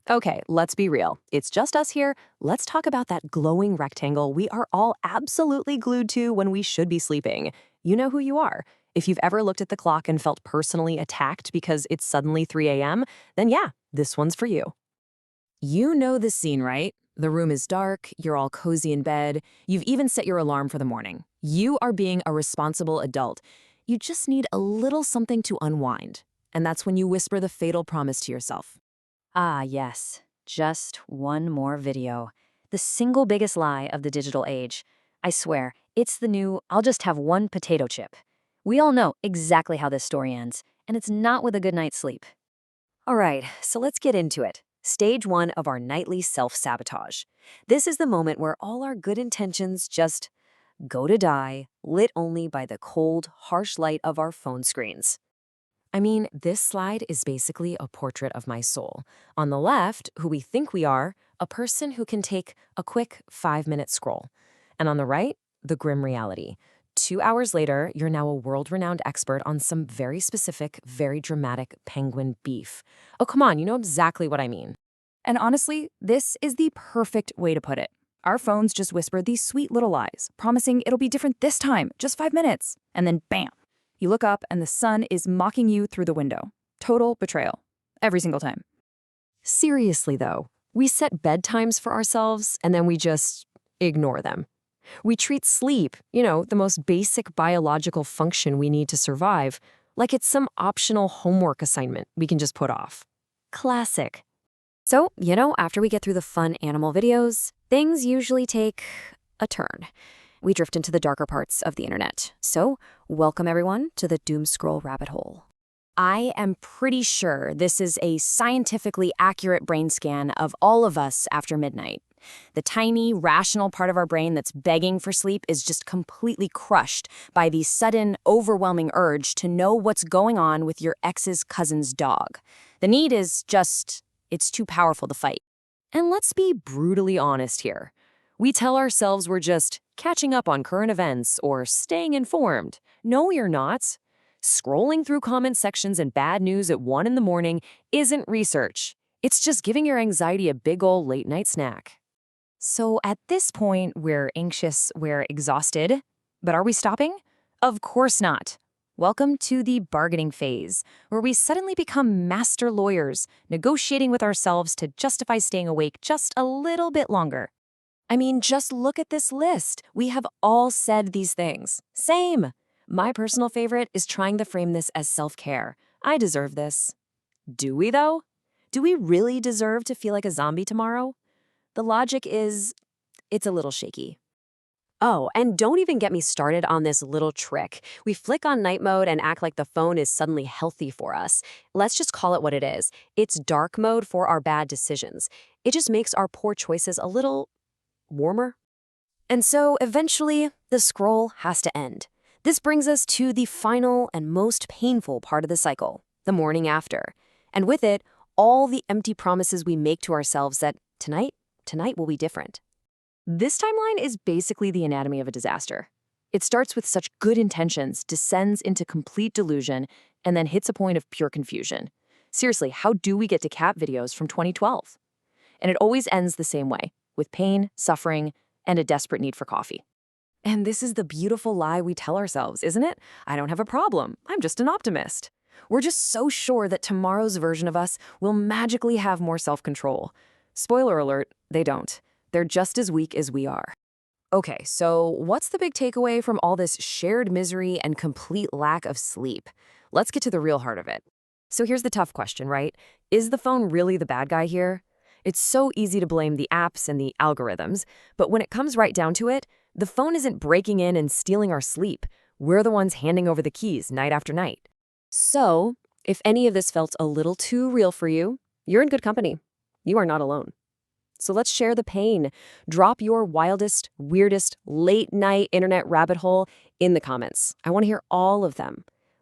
Okay, let's be real. It's just us here. Let's talk about that glowing rectangle we are all absolutely glued to when we should be sleeping. You know who you are. If you've ever looked at the clock and felt personally attacked because it's suddenly 3 a.m., then yeah, this one's for you. You know the scene, right? The room is dark, you're all cozy in bed, you've even set your alarm for the morning. You are being a responsible adult. You just need a little something to unwind. And that's when you whisper the fatal promise to yourself. Ah, yes. Just one more video. The single biggest lie of the digital age. I swear, it's the new, I'll just have one potato chip. We all know exactly how this story ends, and it's not with a good night's sleep. All right, so let's get into it. Stage one of our nightly self-sabotage. This is the moment where all our good intentions just go to die, lit only by the cold, harsh light of our phone screens. I mean, this slide is basically a portrait of my soul. On the left, who we think we are, a person who can take a quick 5-minute scroll. And on the right, the grim reality. 2 hours later, you're now a world-renowned expert on some very specific, very dramatic penguin beef. Oh, come on, you know exactly what I mean. And honestly, this is the perfect way to put it. Our phones just whisper these sweet little lies, promising it'll be different this time, just 5 minutes. And then bam, you look up and the sun is mocking you through the window. Total betrayal. Every single time. Seriously, though, we set bedtimes for ourselves and then we just ignore them. We treat sleep, the most basic biological function we need to survive, like it's some optional homework assignment we can just put off. Classic. So, after we get through the fun animal videos, things usually take a turn. We drift into the darker parts of the internet. So, welcome everyone to the Doomscroll rabbit hole. I am pretty sure this is a scientifically accurate brain scan of all of us after midnight. The tiny, rational part of our brain that's begging for sleep is just completely crushed by the sudden, overwhelming urge to know what's going on with your ex's cousin's dog. The need is just, it's too powerful to fight. And let's be brutally honest here. We tell ourselves we're just catching up on current events or staying informed. No, you're not. Scrolling through comment sections and bad news at 1 in the morning isn't research. It's just giving your anxiety a big ol' late-night snack. So at this point, we're anxious, we're exhausted. But are we stopping? Of course not. Welcome to the bargaining phase, where we suddenly become master lawyers, negotiating with ourselves to justify staying awake just a little bit longer. I mean, just look at this list. We have all said these things. Same. My personal favorite is trying to frame this as self-care. I deserve this. Do we, though? Do we really deserve to feel like a zombie tomorrow? The logic is, it's a little shaky. Oh, and don't even get me started on this little trick. We flick on night mode and act like the phone is suddenly healthy for us. Let's just call it what it is. It's dark mode for our bad decisions. It just makes our poor choices a little warmer. And so, eventually, the scroll has to end. This brings us to the final and most painful part of the cycle, the morning after. And with it, all the empty promises we make to ourselves that tonight will be different. This timeline is basically the anatomy of a disaster. It starts with such good intentions, descends into complete delusion, and then hits a point of pure confusion. Seriously, how do we get to cat videos from 2012? And it always ends the same way, with pain, suffering, and a desperate need for coffee. And this is the beautiful lie we tell ourselves, isn't it? I don't have a problem. I'm just an optimist. We're just so sure that tomorrow's version of us will magically have more self-control. Spoiler alert, they don't. They're just as weak as we are. Okay, so what's the big takeaway from all this shared misery and complete lack of sleep? Let's get to the real heart of it. So here's the tough question, right? Is the phone really the bad guy here? It's so easy to blame the apps and the algorithms, but when it comes right down to it, the phone isn't breaking in and stealing our sleep. We're the ones handing over the keys night after night. So, if any of this felt a little too real for you, you're in good company. You are not alone. So let's share the pain. Drop your wildest, weirdest, late-night internet rabbit hole in the comments. I want to hear all of them.